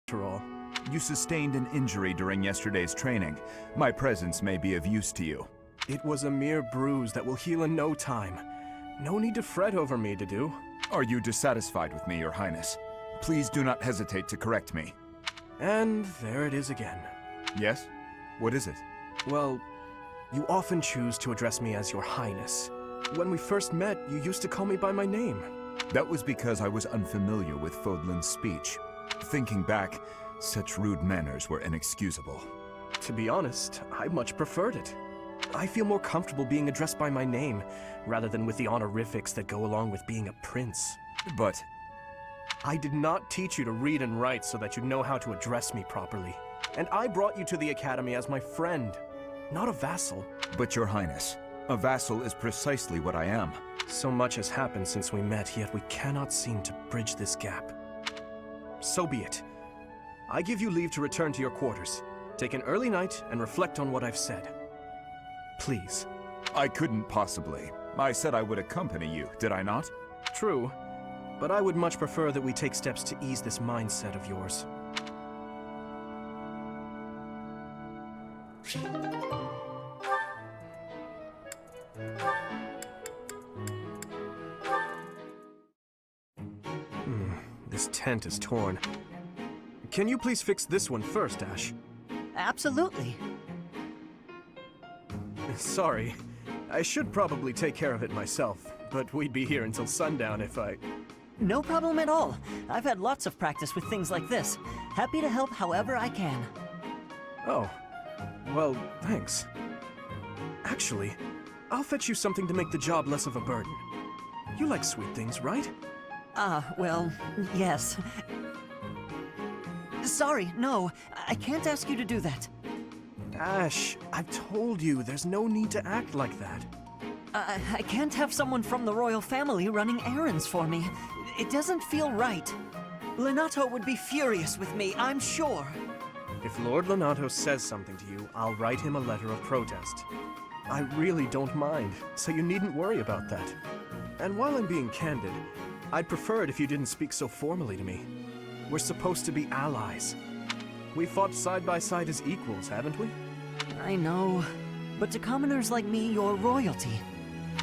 After all, You sustained an injury during yesterday's training. My presence may be of use to you. it was a mere bruise that will heal in no time. No need to fret over me, Dedu. Are you dissatisfied with me, Your Highness? Please do not hesitate to correct me. And there it is again. Yes? What is it? Well, you often choose to address me as Your Highness. When we first met, you used to call me by my name. That was because I was unfamiliar with Fodlan's speech. Thinking back, such rude manners were inexcusable. To be honest, I much preferred it. I feel more comfortable being addressed by my name, rather than with the honorifics that go along with being a prince. But I did not teach you to read and write so that you know how to address me properly. And I brought you to the academy as my friend, not a vassal. Your Highness, a vassal is precisely what I am. So much has happened since we met, yet we cannot seem to bridge this gap. So be it. I give you leave to return to your quarters. Take an early night and reflect on what I've said. Please. I couldn't possibly. I said I would accompany you, did I not? True, but I would much prefer that we take steps to ease this mindset of yours. This tent is torn. Can you please fix this one first, Ash? Absolutely. Sorry. I should probably take care of it myself, but we'd be here until sundown if I... No problem at all. I've had lots of practice with things like this. Happy to help however I can. Oh. Well, thanks. Actually, I'll fetch you something to make the job less of a burden. You like sweet things, right? Well, yes. Sorry, no. I can't ask you to do that. Ash, I've told you, there's no need to act like that. I can't have someone from the royal family running errands for me. It doesn't feel right. Lenato would be furious with me, I'm sure. If Lord Lenato says something to you, I'll write him a letter of protest. I really don't mind, so you needn't worry about that. And while I'm being candid, I'd prefer it if you didn't speak so formally to me. We're supposed to be allies. We fought side by side as equals, haven't we? I know, but to commoners like me, you're royalty.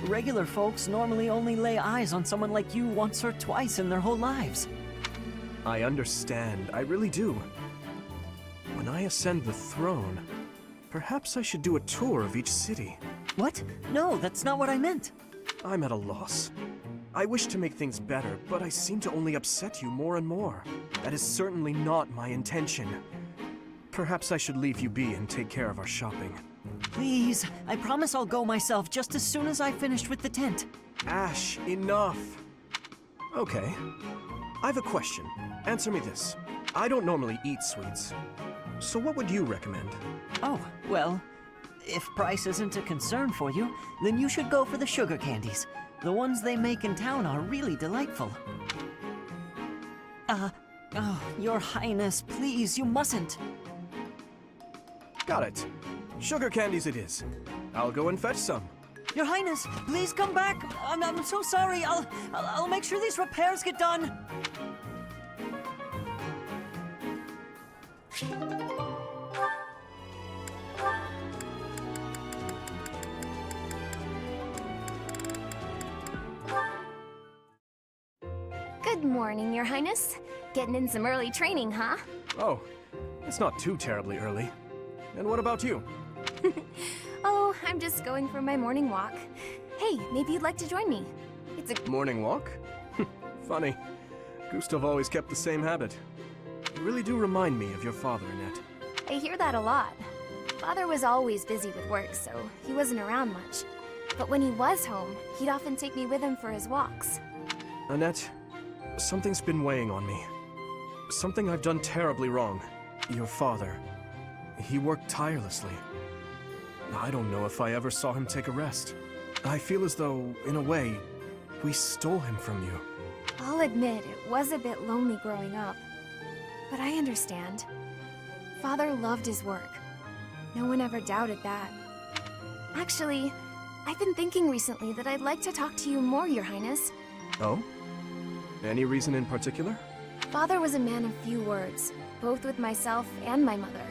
Regular folks normally only lay eyes on someone like you once or twice in their whole lives. I understand, I really do. When I ascend the throne, perhaps I should do a tour of each city. What? No, that's not what I meant. I'm at a loss. I wish to make things better, but I seem to only upset you more and more. That is certainly not my intention. Perhaps I should leave you be and take care of our shopping. Please, I promise I'll go myself just as soon as I've finished with the tent. Ash, enough! Okay. I've a question. Answer me this. I don't normally eat sweets. So what would you recommend? Oh, well, if price isn't a concern for you, then you should go for the sugar candies. The ones they make in town are really delightful. Oh, Your Highness, please, you mustn't. Got it. Sugar candies it is. I'll go and fetch some. Your Highness, please come back. I'm so sorry. I'll make sure these repairs get done. Good morning, Your Highness. Getting in some early training, huh? Oh, it's not too terribly early. And what about you? Oh, I'm just going for my morning walk. Hey, maybe you'd like to join me. It's a Morning walk? Funny. Gustav always kept the same habit. You really do remind me of your father, Annette. I hear that a lot. Father was always busy with work, so he wasn't around much. But when he was home, he'd often take me with him for his walks. Annette, something's been weighing on me. Something I've done terribly wrong. Your father, he worked tirelessly. I don't know if I ever saw him take a rest. I feel as though, in a way, we stole him from you. I'll admit, it was a bit lonely growing up. But I understand. Father loved his work. No one ever doubted that. Actually, I've been thinking recently that I'd like to talk to you more, Your Highness. Oh? Any reason in particular? Father was a man of few words. both with myself and my mother.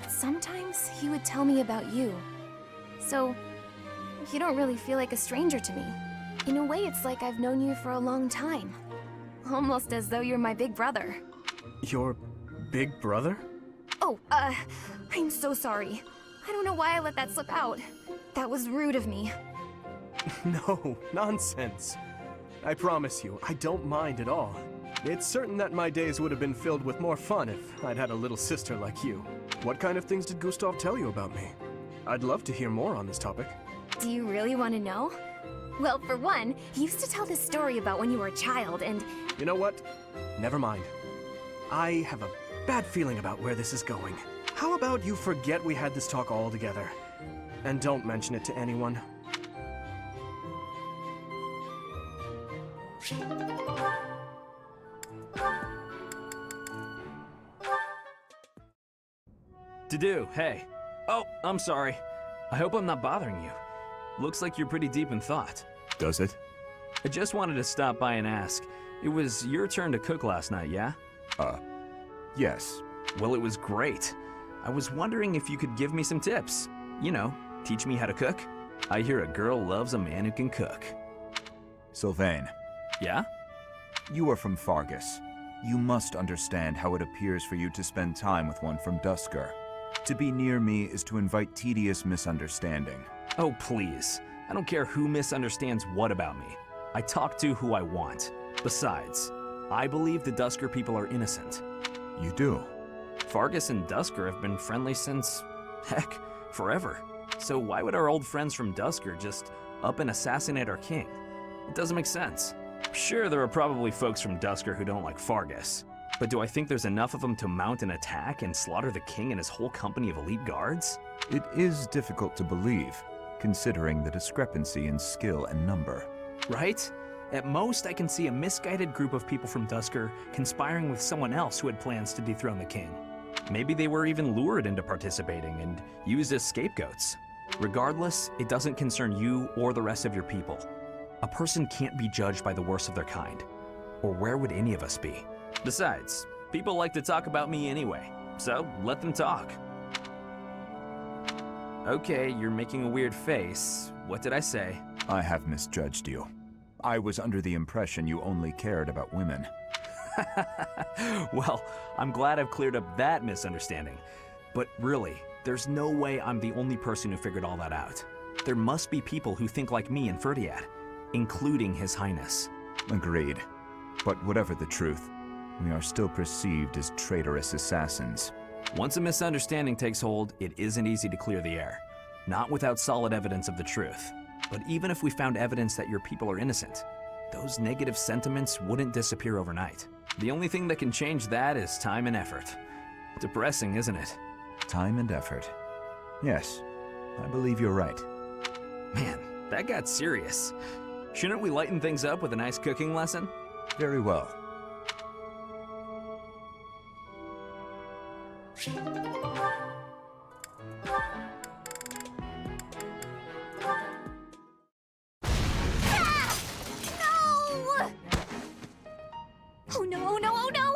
Sometimes he would tell me about you. So, you don't really feel like a stranger to me. In a way, it's like I've known you for a long time. Almost as though you're my big brother. Your big brother? Oh, I'm so sorry. I don't know why I let that slip out. That was rude of me. No, nonsense. I promise you, I don't mind at all. It's certain that my days would have been filled with more fun if I'd had a little sister like you. What kind of things did Gustav tell you about me? I'd love to hear more on this topic. Do you really want to know? Well, for one, he used to tell this story about when you were a child, and... You know what? Never mind. I have a bad feeling about where this is going. How about you forget we had this talk altogether? And don't mention it to anyone. To-do, hey. Oh, I'm sorry. I hope I'm not bothering you. Looks like you're pretty deep in thought. Does it? I just wanted to stop by and ask. It was your turn to cook last night, yeah? Yes. Well, it was great. I was wondering if you could give me some tips. You know, teach me how to cook. I hear a girl loves a man who can cook. Sylvain, Yeah? you are from Fargus. You must understand how it appears for you to spend time with one from Dusker. To be near me is to invite tedious misunderstanding. Oh, please. I don't care who misunderstands what about me. I talk to who I want. Besides, I believe the Dusker people are innocent. You do? Fargus and Dusker have been friendly since, heck, forever. So why would our old friends from Dusker just up and assassinate our king? It doesn't make sense. Sure, there are probably folks from Dusker who don't like Fargus. But do I think there's enough of them to mount an attack and slaughter the king and his whole company of elite guards? It is difficult to believe, considering the discrepancy in skill and number. Right? At most, I can see a misguided group of people from Dusker conspiring with someone else who had plans to dethrone the king. Maybe they were even lured into participating and used as scapegoats. Regardless, it doesn't concern you or the rest of your people. A person can't be judged by the worst of their kind. Or where would any of us be? Besides, people like to talk about me anyway, so let them talk. Okay, you're making a weird face. What did I say? I have misjudged you. I was under the impression you only cared about women. Well, I'm glad I've cleared up that misunderstanding. But really, there's no way I'm the only person who figured all that out. There must be people who think like me and Ferdiad, including His Highness. Agreed. But whatever the truth, we are still perceived as traitorous assassins. Once a misunderstanding takes hold, it isn't easy to clear the air. Not without solid evidence of the truth. But even if we found evidence that your people are innocent, those negative sentiments wouldn't disappear overnight. The only thing that can change that is time and effort. Depressing, isn't it? Time and effort. Yes, I believe you're right. Man, that got serious. Shouldn't we lighten things up with a nice cooking lesson? Very well. No! Oh no, oh no, oh no!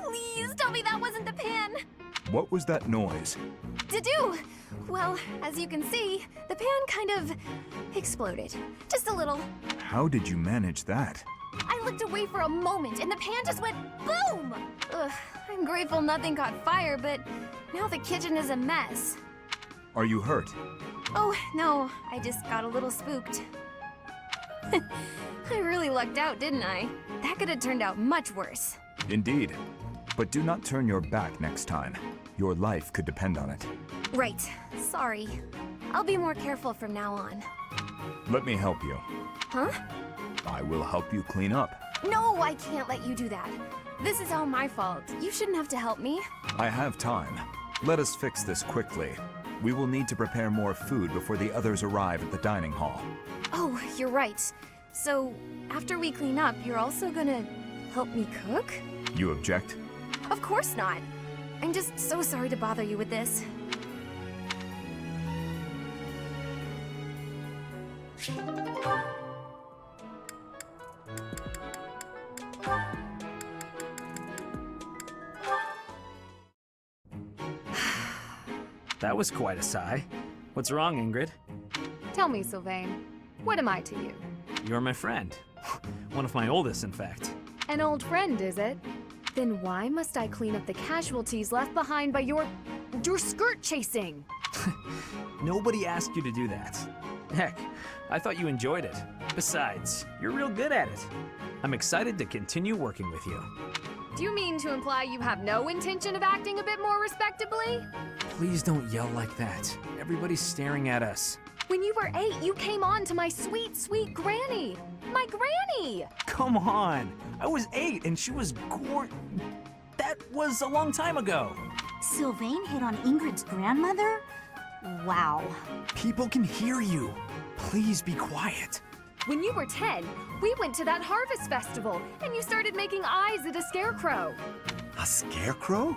Please tell me that wasn't the pan! What was that noise? To-do! Well, as you can see, the pan kind of exploded. Just a little. How did you manage that? I looked away for a moment and the pan just went boom! Ugh, I'm grateful nothing caught fire, but now the kitchen is a mess. Are you hurt? Oh, no, I just got a little spooked. I really lucked out, didn't I? That could have turned out much worse. Indeed. But do not turn your back next time. Your life could depend on it. Right, sorry. I'll be more careful from now on. Let me help you. Huh? I will help you clean up. No, I can't let you do that. This is all my fault. You shouldn't have to help me. I have time. Let us fix this quickly. We will need to prepare more food before the others arrive at the dining hall. Oh, you're right. So, after we clean up, you're also gonna help me cook? You object? Of course not. I'm just so sorry to bother you with this. That was quite a sigh. What's wrong, Ingrid? Tell me, Sylvain, what am I to you? You're my friend. One of my oldest, in fact. An old friend, is it? Then why must I clean up the casualties left behind by your skirt chasing? Nobody asked you to do that. Heck, I thought you enjoyed it. Besides, you're real good at it. I'm excited to continue working with you. Do you mean to imply you have no intention of acting a bit more respectably? Please don't yell like that. Everybody's staring at us. When you were 8, you came on to my sweet, sweet granny. My granny! Come on! I was 8 and she was That was a long time ago. Sylvain hit on Ingrid's grandmother? Wow. People can hear you. Please be quiet. When you were 10, we went to that harvest festival, and you started making eyes at a scarecrow. A scarecrow?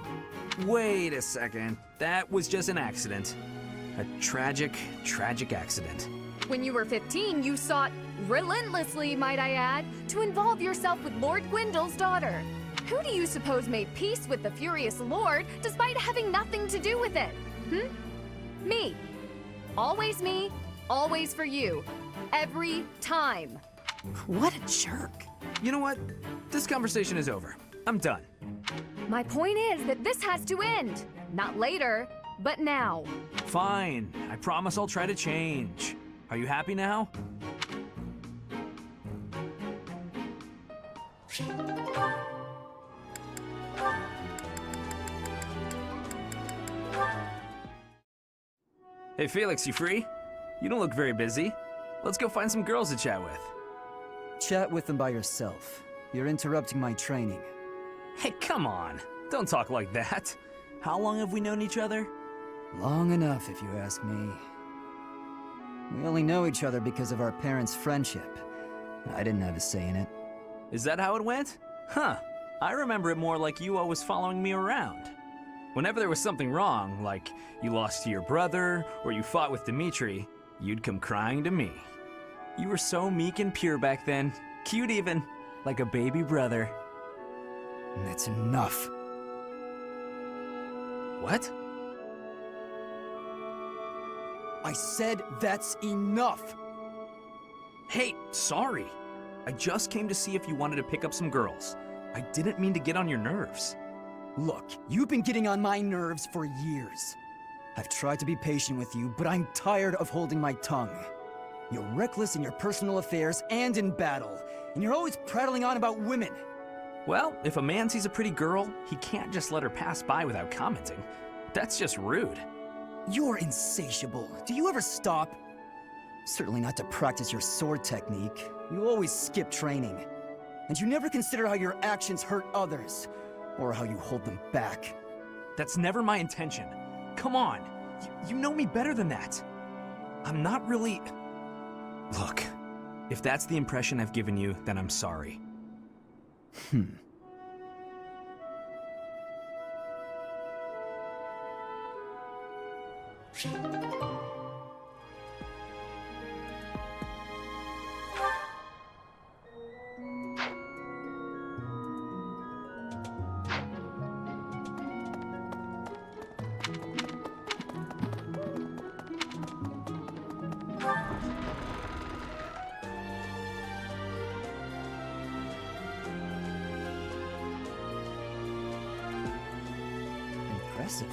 Wait a second. That was just an accident. A tragic, tragic accident. When you were 15, you sought, relentlessly might I add, to involve yourself with Lord Gwendol's daughter. Who do you suppose made peace with the furious Lord despite having nothing to do with it? Me. Always for you. Every time. What a jerk. You know what? This conversation is over. I'm done. My point is that this has to end. Not later, but now. Fine. I promise I'll try to change. Are you happy now? Hey Felix, you free? You don't look very busy. Let's go find some girls to chat with. Chat with them by yourself. You're interrupting my training. Hey, come on. Don't talk like that. How long have we known each other? Long enough, if you ask me. We only know each other because of our parents' friendship. I didn't have a say in it. Is that how it went? Huh. I remember it more like you always following me around. Whenever there was something wrong, like you lost to your brother or you fought with Dimitri, you'd come crying to me. You were so meek and pure back then. Cute even. Like a baby brother. That's enough. What? I said that's enough! Hey, sorry. I just came to see if you wanted to pick up some girls. I didn't mean to get on your nerves. Look, you've been getting on my nerves for years. I've tried to be patient with you, but I'm tired of holding my tongue. You're reckless in your personal affairs and in battle, and you're always prattling on about women. Well, if a man sees a pretty girl, he can't just let her pass by without commenting. That's just rude. You're insatiable. Do you ever stop? Certainly not to practice your sword technique. You always skip training. And you never consider how your actions hurt others, or how you hold them back. That's never my intention. Come on, you know me better than that. I'm not really... Look, if that's the impression I've given you, then I'm sorry. Impressive.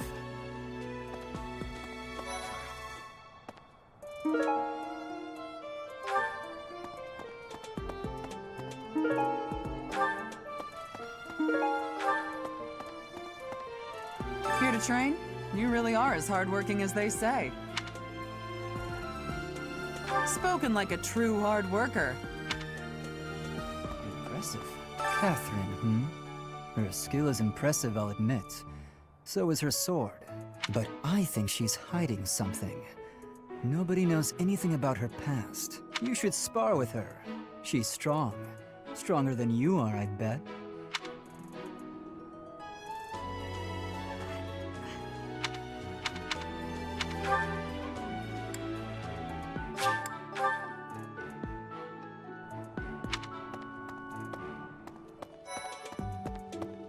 Here to train? You really are as hardworking as they say. Spoken like a true hard worker. Impressive. Catherine, Her skill is impressive, I'll admit. So is her sword. But I think she's hiding something. Nobody knows anything about her past. You should spar with her. She's strong. Stronger than you are, I bet.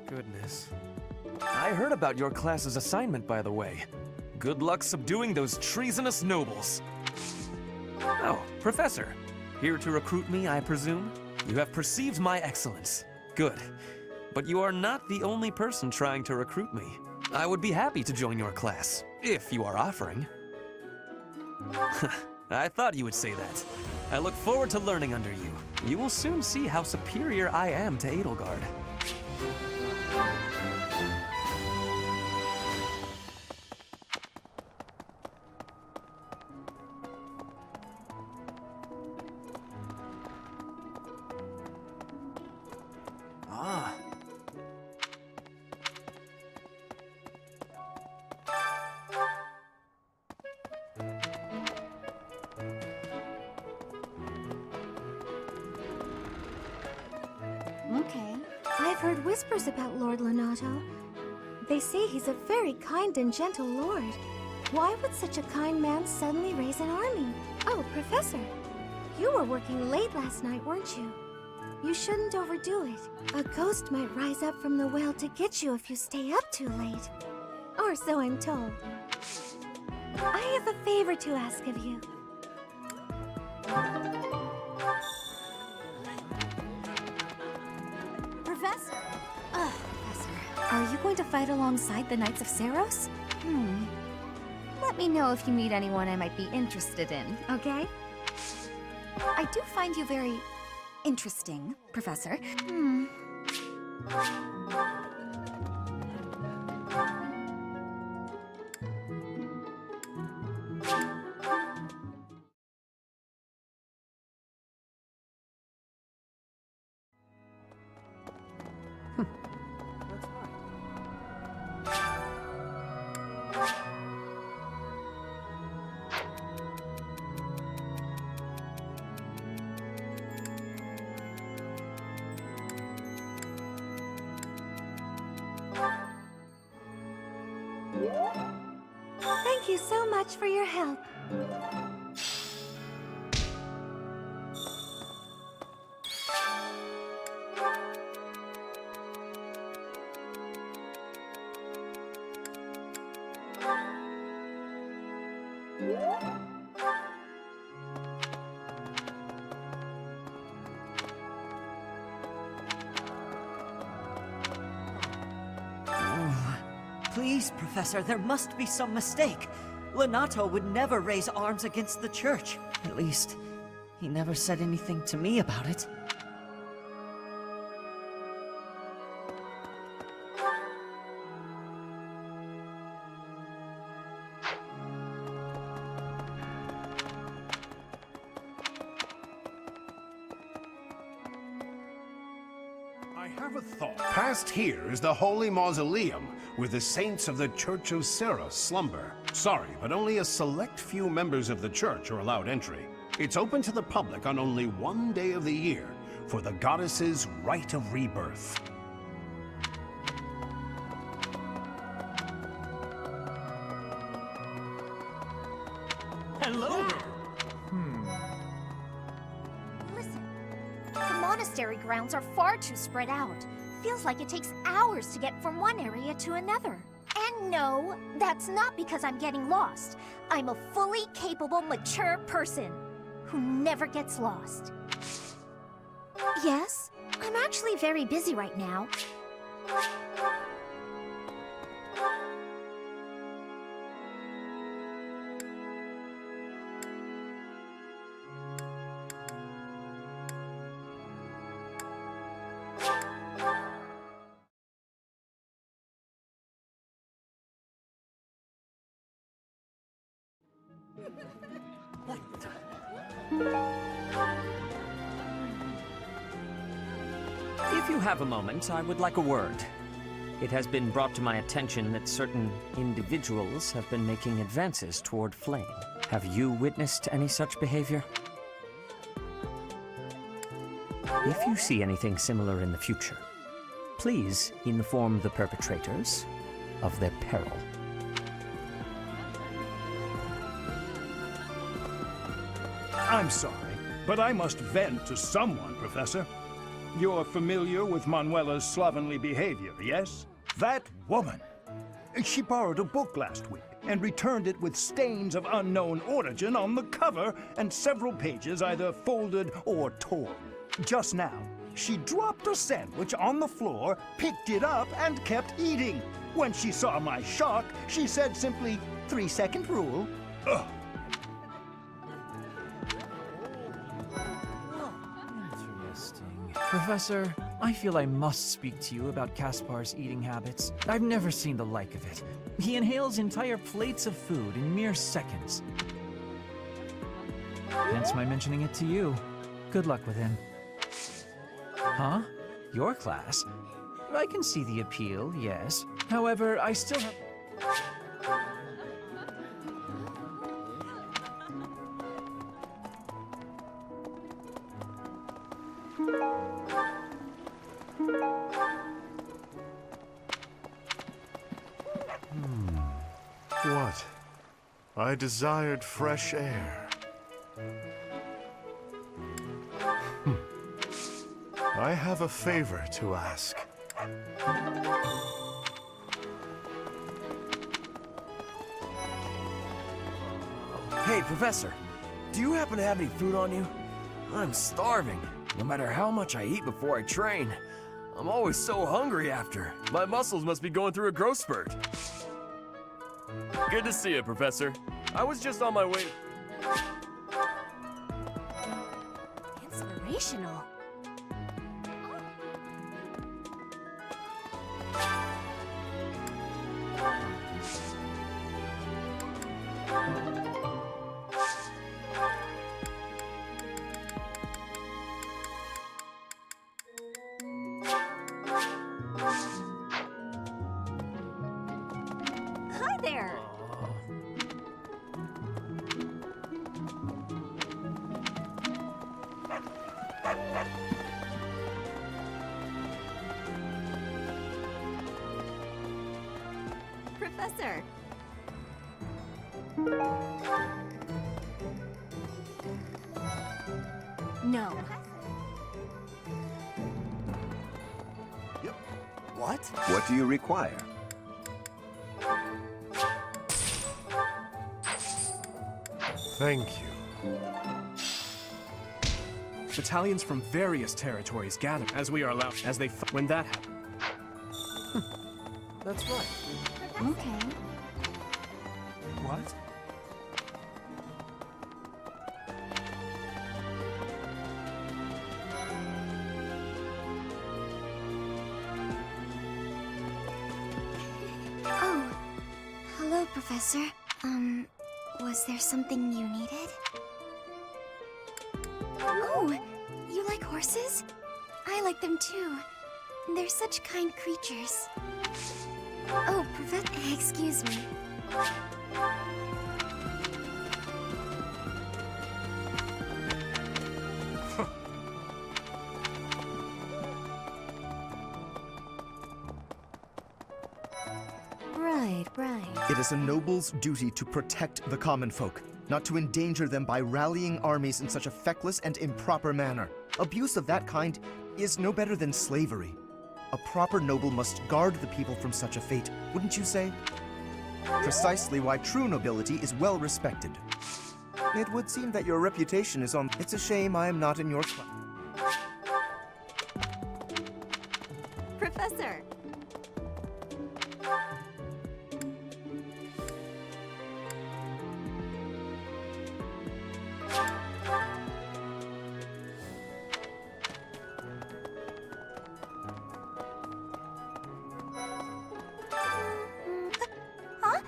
Goodness. I heard about your class's assignment, by the way. Good luck subduing those treasonous nobles. Oh, Professor. Here to recruit me, I presume? You have perceived my excellence. Good. But you are not the only person trying to recruit me. I would be happy to join your class, if you are offering. I thought you would say that. I look forward to learning under you. You will soon see how superior I am to Edelgard. Ah. Okay. I've heard whispers about Lord Lonato. They say he's a very kind and gentle lord. Why would such a kind man suddenly raise an army? Oh, Professor, you were working late last night, weren't you? You shouldn't overdo it. A ghost might rise up from the well to get you if you stay up too late. Or so I'm told. I have a favor to ask of you. Professor? Professor, are you going to fight alongside the Knights of Seros? Let me know if you meet anyone I might be interested in, okay? I do find you very interesting, Professor. Thank you so much for your help. Please, Professor, there must be some mistake. Lonato would never raise arms against the church. At least, he never said anything to me about it. I have a thought. Past here is the Holy Mausoleum, where the saints of the Church of Seros slumber. Sorry, but only a select few members of the church are allowed entry. It's open to the public on only one day of the year, for the goddess's rite of rebirth. Hello. Listen, the monastery grounds are far too spread out. Feels like it takes hours to get from one area to another. And no, that's not because I'm getting lost. I'm a fully capable, mature person who never gets lost. Yes, I'm actually very busy right now. If you have a moment, I would like a word. It has been brought to my attention that certain individuals have been making advances toward Flame. Have you witnessed any such behavior? If you see anything similar in the future, please inform the perpetrators of their peril. I'm sorry, but I must vent to someone, Professor. You're familiar with Manuela's slovenly behavior, yes? That woman! She borrowed a book last week, and returned it with stains of unknown origin on the cover and several pages either folded or torn. Just now, she dropped a sandwich on the floor, picked it up, and kept eating. When she saw my shock, she said simply, 3-second rule. Ugh. Professor, I feel I must speak to you about Caspar's eating habits. I've never seen the like of it. He inhales entire plates of food in mere seconds. Hence my mentioning it to you. Good luck with him. Huh? Your class? I can see the appeal, yes. However, I still have... What? I desired fresh air. I have a favor to ask. Hey, Professor. Do you happen to have any food on you? I'm starving. No matter how much I eat before I train, I'm always so hungry after. My muscles must be going through a growth spurt. Good to see you, Professor. I was just on my way. Inspirational. Hi there. Professor. No. What? What do you require? Thank you. Battalions from various territories gather as we are allowed. As they when that happens. That's right. Okay. What? Oh, hello, Professor. Was there something you needed? Oh, you like horses? I like them too. They're such kind creatures. Oh, excuse me. Right. It is a noble's duty to protect the common folk, not to endanger them by rallying armies in such a feckless and improper manner. Abuse of that kind is no better than slavery. A proper noble must guard the people from such a fate, wouldn't you say? Precisely why true nobility is well respected. It would seem that your reputation is on... It's a shame I am not in your class. Professor. Huh?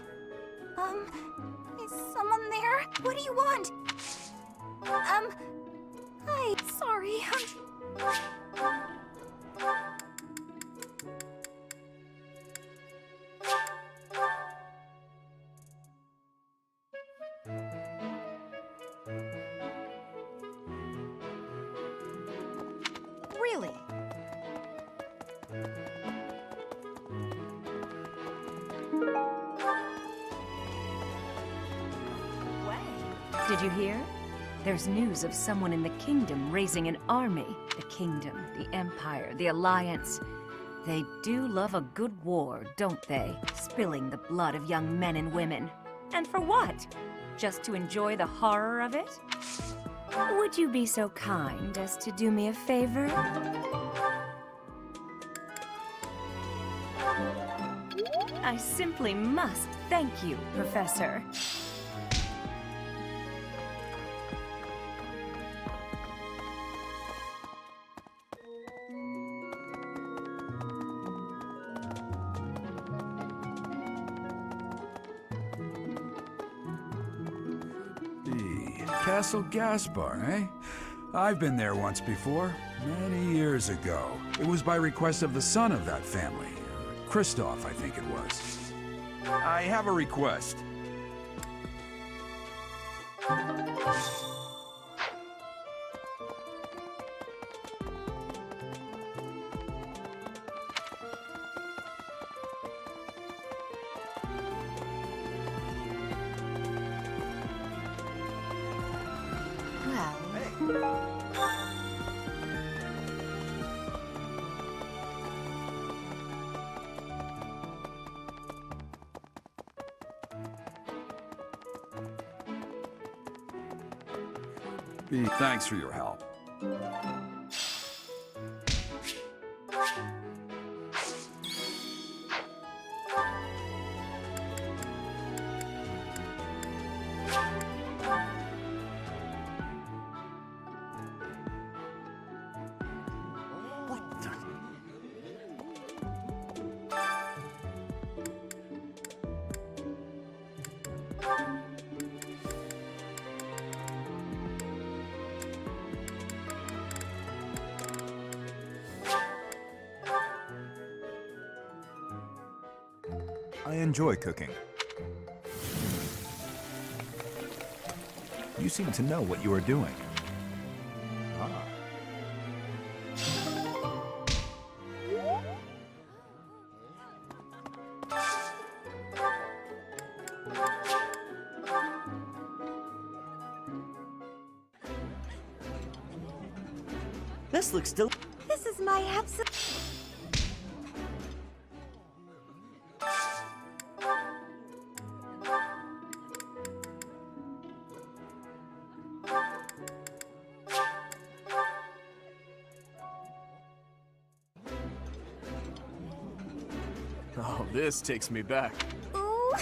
Is someone there? What do you want? Hi. Sorry. Really? Did you hear? There's news of someone in the kingdom raising an army. The kingdom, the empire, the alliance. They do love a good war, don't they? Spilling the blood of young men and women. And for what? Just to enjoy the horror of it? Would you be so kind as to do me a favor? I simply must thank you, Professor. Castle Gaspar, eh? I've been there once before, many years ago. It was by request of the son of that family. Christoph, I think it was. I have a request. Thanks for your help. I enjoy cooking. You seem to know what you are doing. Ah. This looks delicious. This is my absolute... Oh, this takes me back. Ooh.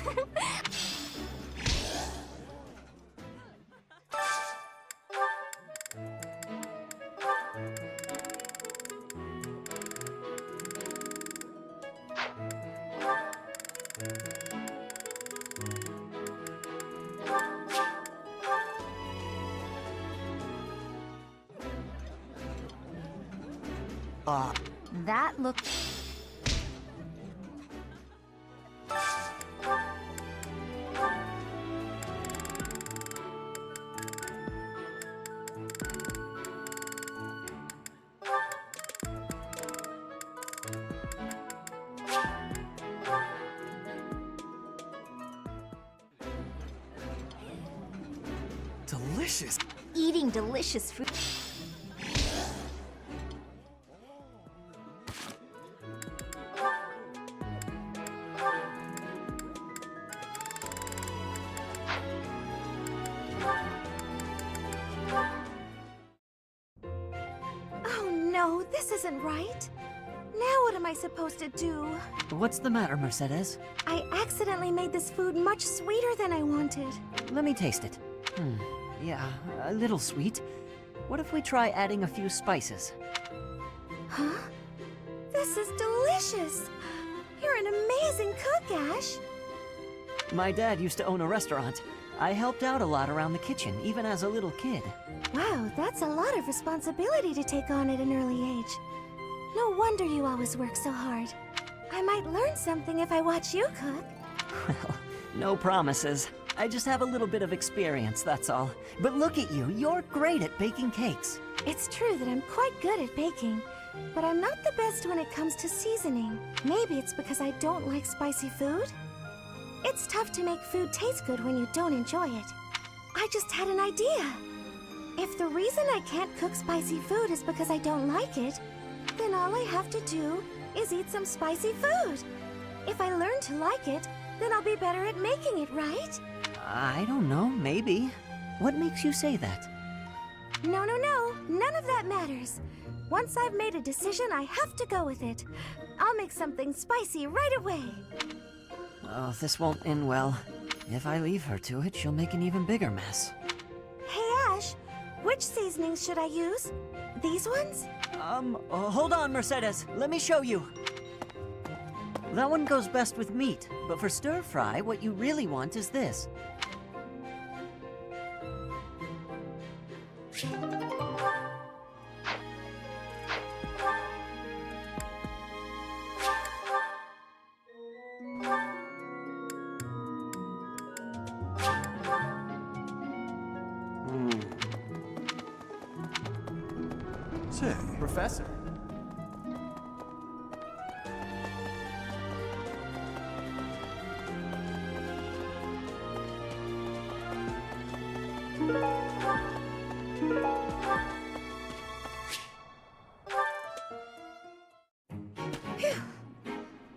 That looked... Delicious. Eating delicious food. Oh no, this isn't right. Now what am I supposed to do? What's the matter, Mercedes? I accidentally made this food much sweeter than I wanted. Let me taste it. Yeah, a little sweet. What if we try adding a few spices? Huh? This is delicious! You're an amazing cook, Ash! My dad used to own a restaurant. I helped out a lot around the kitchen, even as a little kid. Wow, that's a lot of responsibility to take on at an early age. No wonder you always work so hard. I might learn something if I watch you cook. Well, no promises. I just have a little bit of experience, that's all. But look at you, you're great at baking cakes. It's true that I'm quite good at baking, but I'm not the best when it comes to seasoning. Maybe it's because I don't like spicy food? It's tough to make food taste good when you don't enjoy it. I just had an idea. If the reason I can't cook spicy food is because I don't like it, then all I have to do is eat some spicy food. If I learn to like it, then I'll be better at making it, right? I don't know, maybe. What makes you say that? No, no, no. None of that matters. Once I've made a decision, I have to go with it. I'll make something spicy right away. Oh, this won't end well. If I leave her to it, she'll make an even bigger mess. Hey, Ash, which seasonings should I use? These ones? Hold on, Mercedes. Let me show you. That one goes best with meat, but for stir fry, what you really want is this. Say, Professor.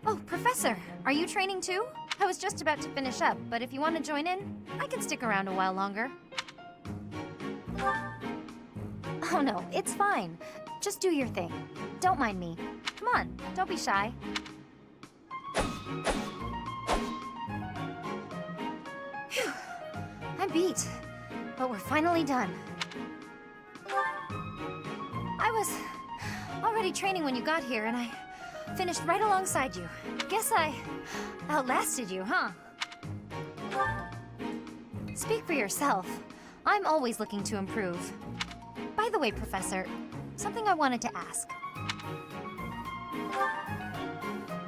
Oh, Professor, are you training too? I was just about to finish up, but if you want to join in, I can stick around a while longer. Oh no, it's fine. Just do your thing. Don't mind me. Come on, don't be shy. Phew. I'm beat, but we're finally done. I was already training when you got here, and I finished right alongside you. Guess I outlasted you, huh? Speak for yourself. I'm always looking to improve. By the way, Professor, something I wanted to ask.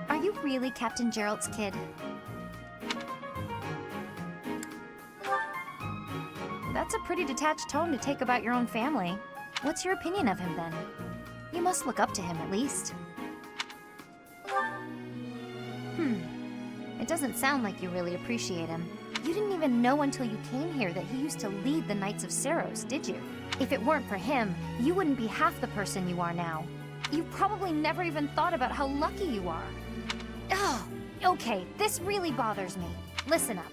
Are you really Captain Gerald's kid? That's a pretty detached tone to take about your own family. What's your opinion of him, then? You must look up to him, at least. It doesn't sound like you really appreciate him. You didn't even know until you came here that he used to lead the Knights of Seiros, did you? If it weren't for him, you wouldn't be half the person you are now. You probably never even thought about how lucky you are. Oh, okay, this really bothers me. Listen up.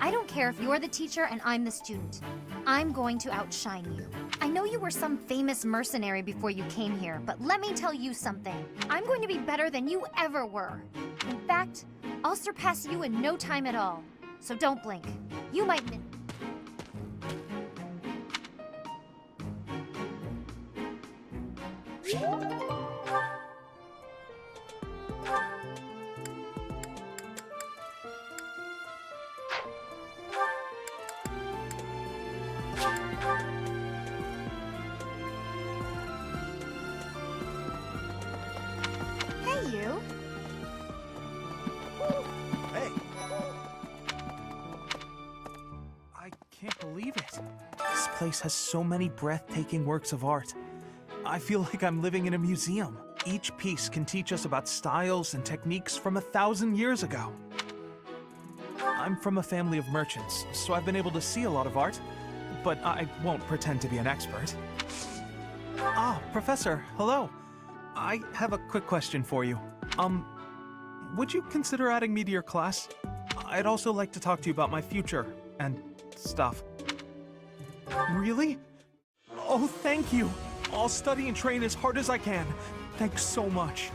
I don't care if you're the teacher and I'm the student. I'm going to outshine you. I know you were some famous mercenary before you came here, but let me tell you something. I'm going to be better than you ever were. In fact, I'll surpass you in no time at all. So don't blink. You might miss. Hey, you. Hey. I can't believe it. This place has so many breathtaking works of art. I feel like I'm living in a museum. Each piece can teach us about styles and techniques from 1,000 years ago. I'm from a family of merchants, so I've been able to see a lot of art, but I won't pretend to be an expert. Ah, Professor, hello. I have a quick question for you. Would you consider adding me to your class? I'd also like to talk to you about my future and stuff. Really? Oh, thank you. I'll study and train as hard as I can. Thanks so much.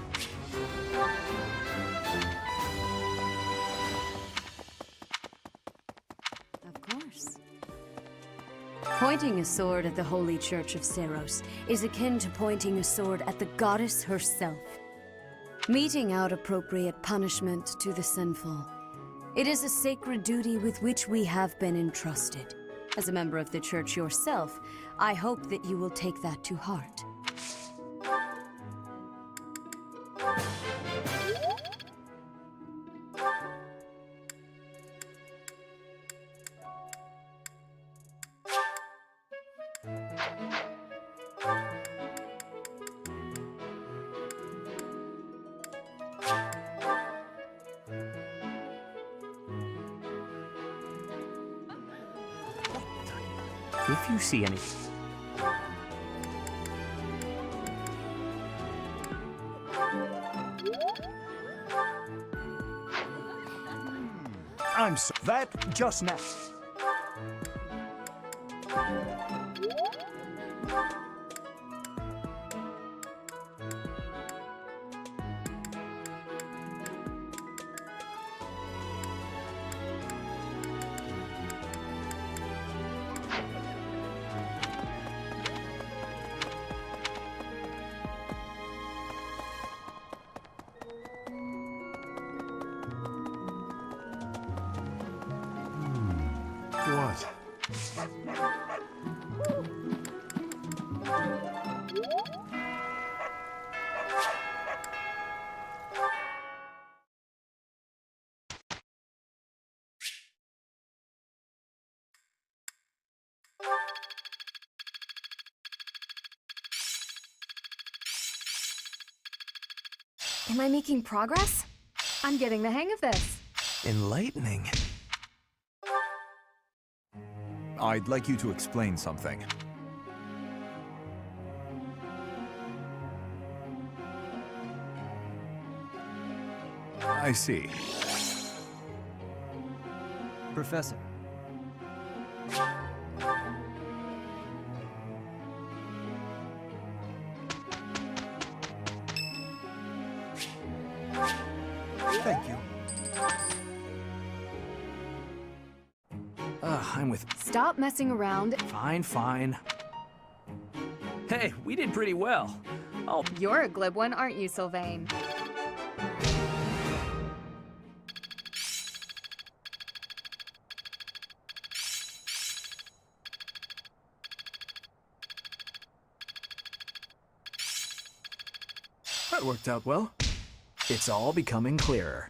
Of course. Pointing a sword at the Holy Church of Seiros is akin to pointing a sword at the goddess herself. Meting out appropriate punishment to the sinful. It is a sacred duty with which we have been entrusted. As a member of the Church yourself, I hope that you will take that to heart. If you see any... I'm so... That just now. What? Am I making progress? I'm getting the hang of this. Enlightening. I'd like you to explain something. I see. Professor. Thank you. I'm with... Stop messing around. Fine, fine. Hey, we did pretty well. Oh, You're a glib one, aren't you, Sylvain? That worked out well. it's all becoming clearer.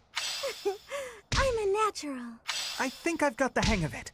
I'm a natural. I think I've got the hang of it.